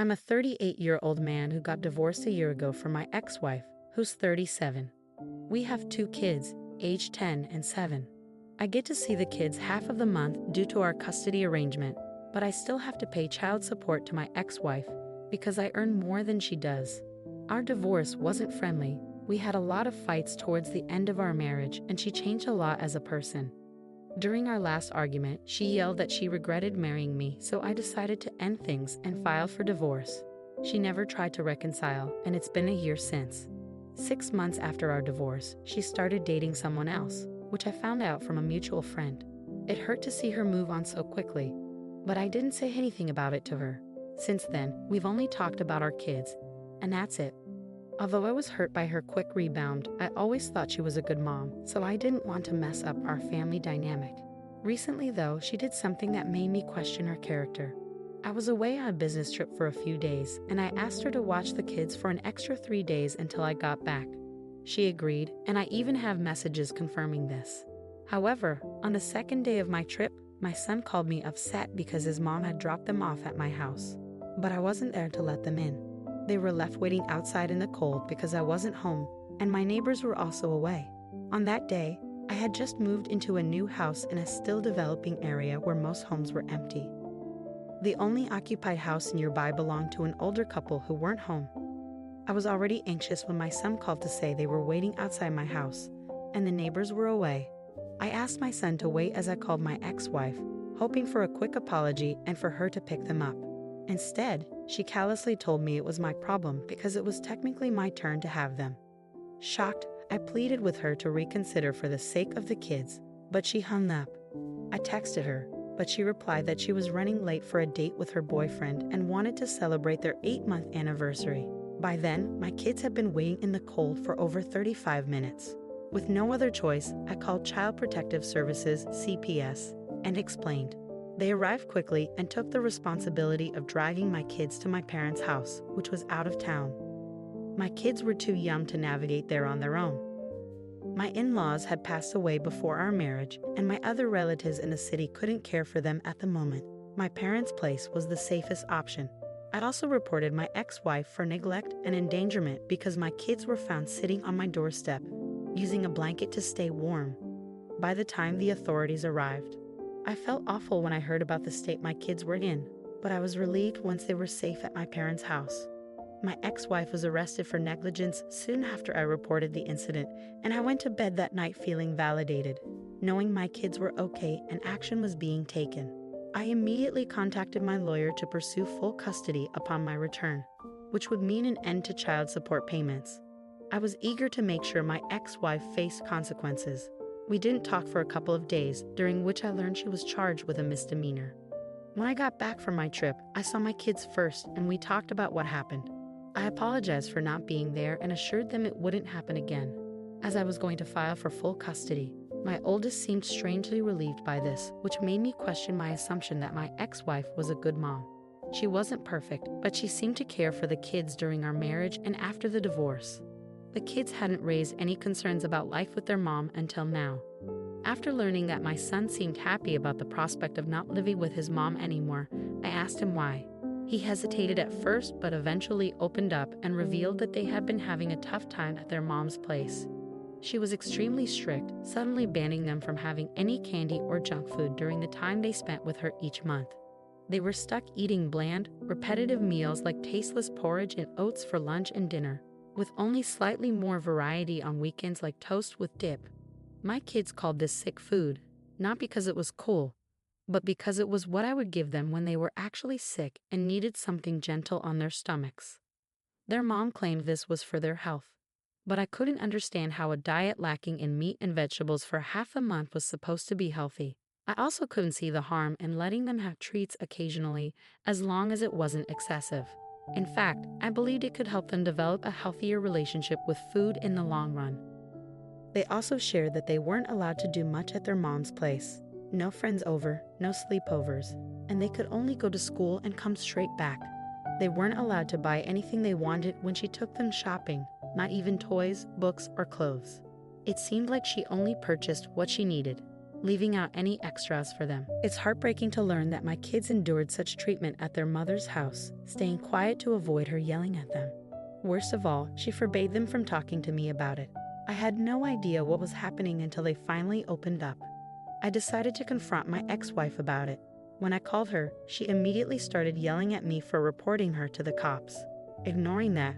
I'm a 38-year-old man who got divorced a year ago from my ex-wife, who's 37. We have two kids, aged 10 and 7. I get to see the kids half of the month due to our custody arrangement, but I still have to pay child support to my ex-wife because I earn more than she does. Our divorce wasn't friendly. We had a lot of fights towards the end of our marriage, and she changed a lot as a person. During our last argument, she yelled that she regretted marrying me, so I decided to end things and file for divorce. She never tried to reconcile, and it's been a year since. 6 months after our divorce, she started dating someone else, which I found out from a mutual friend. It hurt to see her move on so quickly, but I didn't say anything about it to her. Since then, we've only talked about our kids, and that's it. Although I was hurt by her quick rebound, I always thought she was a good mom, so I didn't want to mess up our family dynamic. Recently though, she did something that made me question her character. I was away on a business trip for a few days, and I asked her to watch the kids for an extra 3 days until I got back. She agreed, and I even have messages confirming this. However, on the second day of my trip, my son called me upset because his mom had dropped them off at my house. But I wasn't there to let them in. They were left waiting outside in the cold because I wasn't home, and my neighbors were also away. On that day, I had just moved into a new house in a still developing area where most homes were empty. The only occupied house nearby belonged to an older couple who weren't home. I was already anxious when my son called to say they were waiting outside my house, and the neighbors were away. I asked my son to wait as I called my ex-wife, hoping for a quick apology and for her to pick them up. Instead, she callously told me it was my problem because it was technically my turn to have them. Shocked, I pleaded with her to reconsider for the sake of the kids, but she hung up. I texted her, but she replied that she was running late for a date with her boyfriend and wanted to celebrate their 8-month anniversary. By then, my kids had been waiting in the cold for over 35 minutes. With no other choice, I called Child Protective Services, CPS, and explained. They arrived quickly and took the responsibility of driving my kids to my parents' house, which was out of town. My kids were too young to navigate there on their own. My in-laws had passed away before our marriage, and my other relatives in the city couldn't care for them at the moment. My parents' place was the safest option. I'd also reported my ex-wife for neglect and endangerment because my kids were found sitting on my doorstep, using a blanket to stay warm. By the time the authorities arrived, I felt awful when I heard about the state my kids were in, but I was relieved once they were safe at my parents' house. My ex-wife was arrested for negligence soon after I reported the incident, and I went to bed that night feeling validated, knowing my kids were okay and action was being taken. I immediately contacted my lawyer to pursue full custody upon my return, which would mean an end to child support payments. I was eager to make sure my ex-wife faced consequences. We didn't talk for a couple of days, during which I learned she was charged with a misdemeanor. When I got back from my trip, I saw my kids first and we talked about what happened. I apologized for not being there and assured them it wouldn't happen again. As I was going to file for full custody, my oldest seemed strangely relieved by this, which made me question my assumption that my ex-wife was a good mom. She wasn't perfect, but she seemed to care for the kids during our marriage and after the divorce. The kids hadn't raised any concerns about life with their mom until now. After learning that my son seemed happy about the prospect of not living with his mom anymore, I asked him why. He hesitated at first but eventually opened up and revealed that they had been having a tough time at their mom's place. She was extremely strict, suddenly banning them from having any candy or junk food during the time they spent with her each month. They were stuck eating bland, repetitive meals like tasteless porridge and oats for lunch and dinner, with only slightly more variety on weekends like toast with dip. My kids called this sick food, not because it was cool, but because it was what I would give them when they were actually sick and needed something gentle on their stomachs. Their mom claimed this was for their health, but I couldn't understand how a diet lacking in meat and vegetables for half a month was supposed to be healthy. I also couldn't see the harm in letting them have treats occasionally, as long as it wasn't excessive. In fact, I believed it could help them develop a healthier relationship with food in the long run. They also shared that they weren't allowed to do much at their mom's place. No friends over, no sleepovers, and they could only go to school and come straight back. They weren't allowed to buy anything they wanted when she took them shopping, not even toys, books, or clothes. It seemed like she only purchased what she needed. leaving out any extras for them. It's heartbreaking to learn that my kids endured such treatment at their mother's house, staying quiet to avoid her yelling at them. Worst of all, she forbade them from talking to me about it. I had no idea what was happening until they finally opened up. I decided to confront my ex-wife about it. When I called her, she immediately started yelling at me for reporting her to the cops. Ignoring that,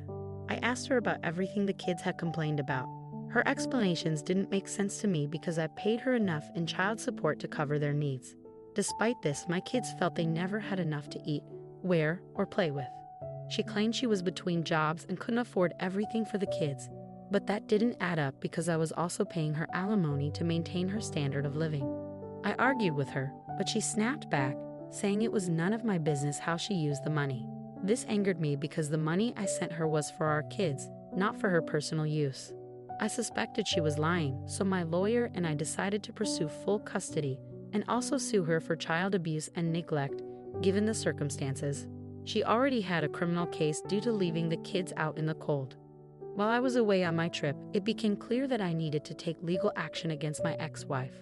I asked her about everything the kids had complained about. Her explanations didn't make sense to me because I paid her enough in child support to cover their needs. Despite this, my kids felt they never had enough to eat, wear, or play with. She claimed she was between jobs and couldn't afford everything for the kids, but that didn't add up because I was also paying her alimony to maintain her standard of living. I argued with her, but she snapped back, saying it was none of my business how she used the money. This angered me because the money I sent her was for our kids, not for her personal use. I suspected she was lying, so my lawyer and I decided to pursue full custody and also sue her for child abuse and neglect, given the circumstances. She already had a criminal case due to leaving the kids out in the cold. While I was away on my trip, it became clear that I needed to take legal action against my ex-wife.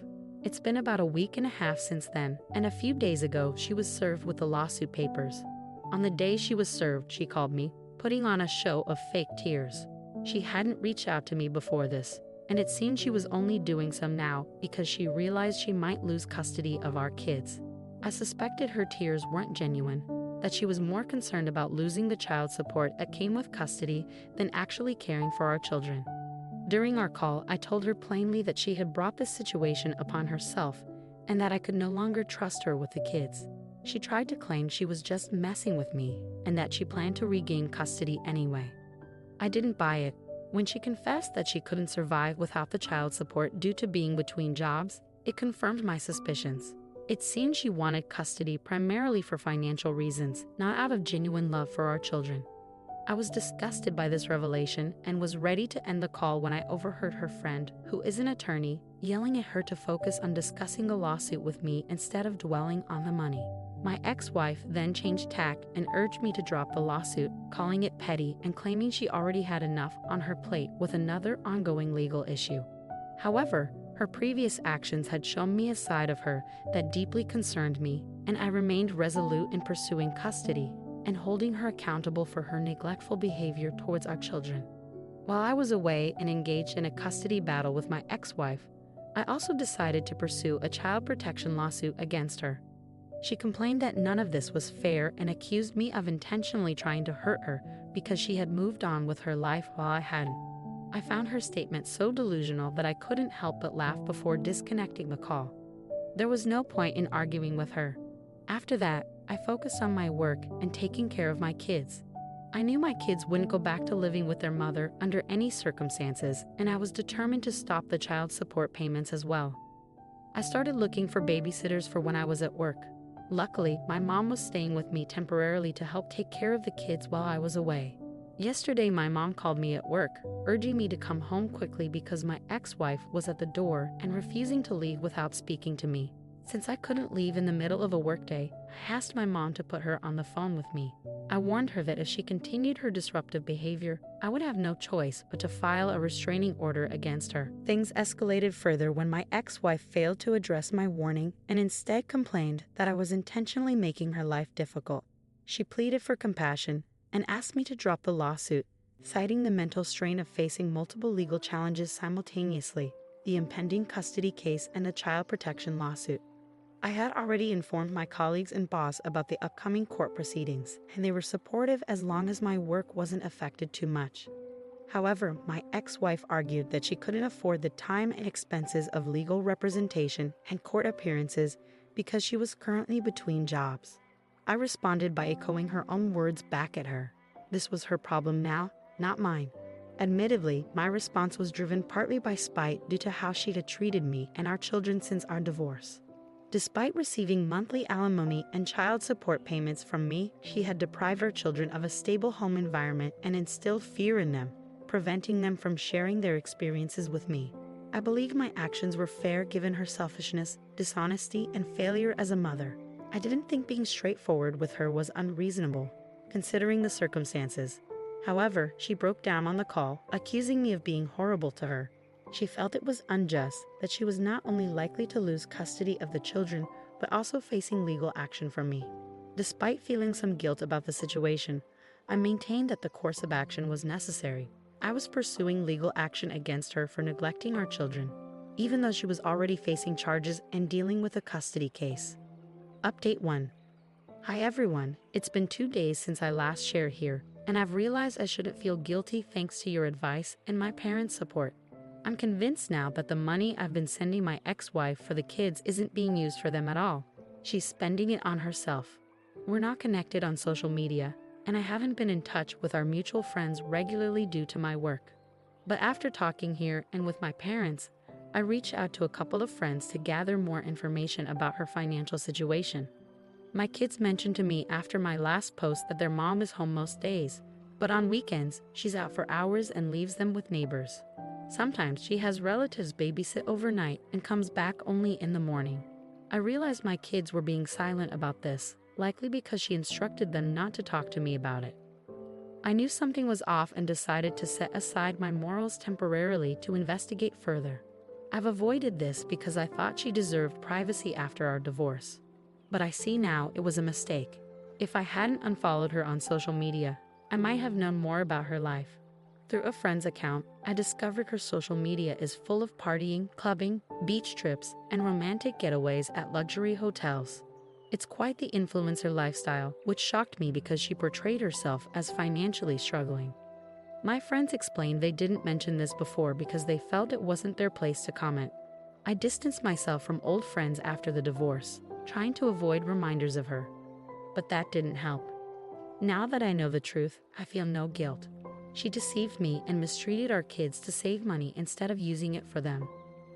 It's been about a week and a half since then, and a few days ago she was served with the lawsuit papers. On the day she was served, she called me, putting on a show of fake tears. She hadn't reached out to me before this, and it seemed she was only doing so now because she realized she might lose custody of our kids. I suspected her tears weren't genuine, that she was more concerned about losing the child support that came with custody than actually caring for our children. During our call, I told her plainly that she had brought this situation upon herself and that I could no longer trust her with the kids. She tried to claim she was just messing with me and that she planned to regain custody anyway. I didn't buy it. When she confessed that she couldn't survive without the child support due to being between jobs, it confirmed my suspicions. It seemed she wanted custody primarily for financial reasons, not out of genuine love for our children. I was disgusted by this revelation and was ready to end the call when I overheard her friend, who is an attorney, yelling at her to focus on discussing a lawsuit with me instead of dwelling on the money. My ex-wife then changed tack and urged me to drop the lawsuit, calling it petty and claiming she already had enough on her plate with another ongoing legal issue. However, her previous actions had shown me a side of her that deeply concerned me, and I remained resolute in pursuing custody and holding her accountable for her neglectful behavior towards our children. While I was away and engaged in a custody battle with my ex-wife, I also decided to pursue a child protection lawsuit against her. She complained that none of this was fair and accused me of intentionally trying to hurt her because she had moved on with her life while I hadn't. I found her statement so delusional that I couldn't help but laugh before disconnecting the call. There was no point in arguing with her. After that, I focused on my work and taking care of my kids. I knew my kids wouldn't go back to living with their mother under any circumstances, and I was determined to stop the child support payments as well. I started looking for babysitters for when I was at work. Luckily, my mom was staying with me temporarily to help take care of the kids while I was away. Yesterday, my mom called me at work, urging me to come home quickly because my ex-wife was at the door and refusing to leave without speaking to me. Since I couldn't leave in the middle of a workday, I asked my mom to put her on the phone with me. I warned her that if she continued her disruptive behavior, I would have no choice but to file a restraining order against her. Things escalated further when my ex-wife failed to address my warning and instead complained that I was intentionally making her life difficult. She pleaded for compassion and asked me to drop the lawsuit, citing the mental strain of facing multiple legal challenges simultaneously, the impending custody case and the child protection lawsuit. I had already informed my colleagues and boss about the upcoming court proceedings, and they were supportive as long as my work wasn't affected too much. However, my ex-wife argued that she couldn't afford the time and expenses of legal representation and court appearances because she was currently between jobs. I responded by echoing her own words back at her. This was her problem now, not mine. Admittedly, my response was driven partly by spite due to how she had treated me and our children since our divorce. Despite receiving monthly alimony and child support payments from me, she had deprived our children of a stable home environment and instilled fear in them, preventing them from sharing their experiences with me. I believe my actions were fair given her selfishness, dishonesty, and failure as a mother. I didn't think being straightforward with her was unreasonable, considering the circumstances. However, she broke down on the call, accusing me of being horrible to her. She felt it was unjust that she was not only likely to lose custody of the children, but also facing legal action from me. Despite feeling some guilt about the situation, I maintained that the course of action was necessary. I was pursuing legal action against her for neglecting our children, even though she was already facing charges and dealing with a custody case. Update 1. Hi everyone, it's been 2 days since I last shared here, and I've realized I shouldn't feel guilty thanks to your advice and my parents' support. I'm convinced now that the money I've been sending my ex-wife for the kids isn't being used for them at all. She's spending it on herself. We're not connected on social media, and I haven't been in touch with our mutual friends regularly due to my work. But after talking here and with my parents, I reached out to a couple of friends to gather more information about her financial situation. My kids mentioned to me after my last post that their mom is home most days, but on weekends, she's out for hours and leaves them with neighbors. Sometimes she has relatives babysit overnight and comes back only in the morning. I realized my kids were being silent about this, likely because she instructed them not to talk to me about it. I knew something was off and decided to set aside my morals temporarily to investigate further. I've avoided this because I thought she deserved privacy after our divorce. But I see now it was a mistake. If I hadn't unfollowed her on social media, I might have known more about her life. Through a friend's account, I discovered her social media is full of partying, clubbing, beach trips, and romantic getaways at luxury hotels. It's quite the influencer lifestyle, which shocked me because she portrayed herself as financially struggling. My friends explained they didn't mention this before because they felt it wasn't their place to comment. I distanced myself from old friends after the divorce, trying to avoid reminders of her. But that didn't help. Now that I know the truth, I feel no guilt. She deceived me and mistreated our kids to save money instead of using it for them.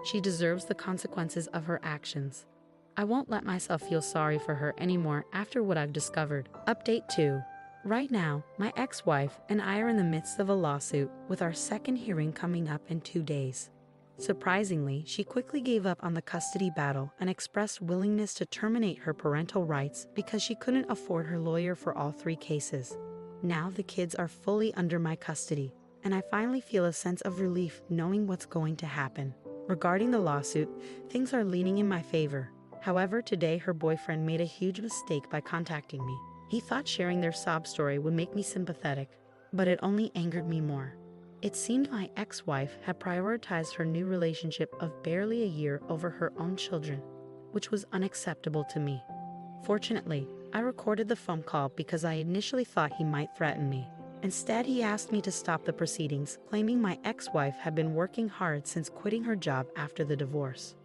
She deserves the consequences of her actions. I won't let myself feel sorry for her anymore after what I've discovered. Update 2. Right now, my ex-wife and I are in the midst of a lawsuit, with our second hearing coming up in 2 days. Surprisingly, she quickly gave up on the custody battle and expressed willingness to terminate her parental rights because she couldn't afford her lawyer for all 3 cases. Now the kids are fully under my custody, and I finally feel a sense of relief knowing what's going to happen. Regarding the lawsuit, things are leaning in my favor. However, today her boyfriend made a huge mistake by contacting me. He thought sharing their sob story would make me sympathetic, but it only angered me more. It seemed my ex-wife had prioritized her new relationship of barely a year over her own children, which was unacceptable to me. Fortunately, I recorded the phone call because I initially thought he might threaten me. Instead, he asked me to stop the proceedings, claiming my ex-wife had been working hard since quitting her job after the divorce.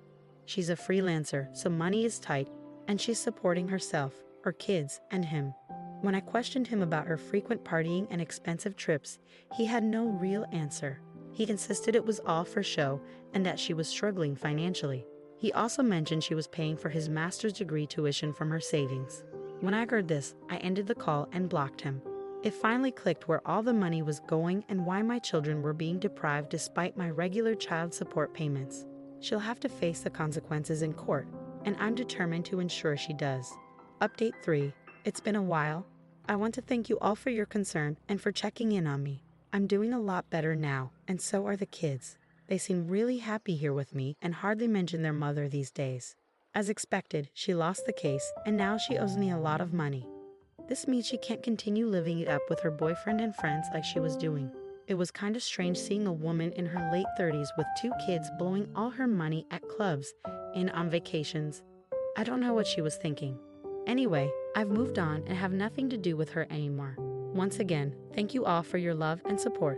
She's a freelancer, so money is tight, and she's supporting herself, her kids, and him. When I questioned him about her frequent partying and expensive trips, he had no real answer. He insisted it was all for show and that she was struggling financially. He also mentioned she was paying for his master's degree tuition from her savings. When I heard this, I ended the call and blocked him. It finally clicked where all the money was going and why my children were being deprived despite my regular child support payments. She'll have to face the consequences in court, and I'm determined to ensure she does. Update 3. It's been a while. I want to thank you all for your concern and for checking in on me. I'm doing a lot better now, and so are the kids. They seem really happy here with me and hardly mention their mother these days. As expected, she lost the case, and now she owes me a lot of money. This means she can't continue living it up with her boyfriend and friends like she was doing. It was kind of strange seeing a woman in her late 30s with 2 kids blowing all her money at clubs and on vacations. I don't know what she was thinking. Anyway, I've moved on and have nothing to do with her anymore. Once again, thank you all for your love and support.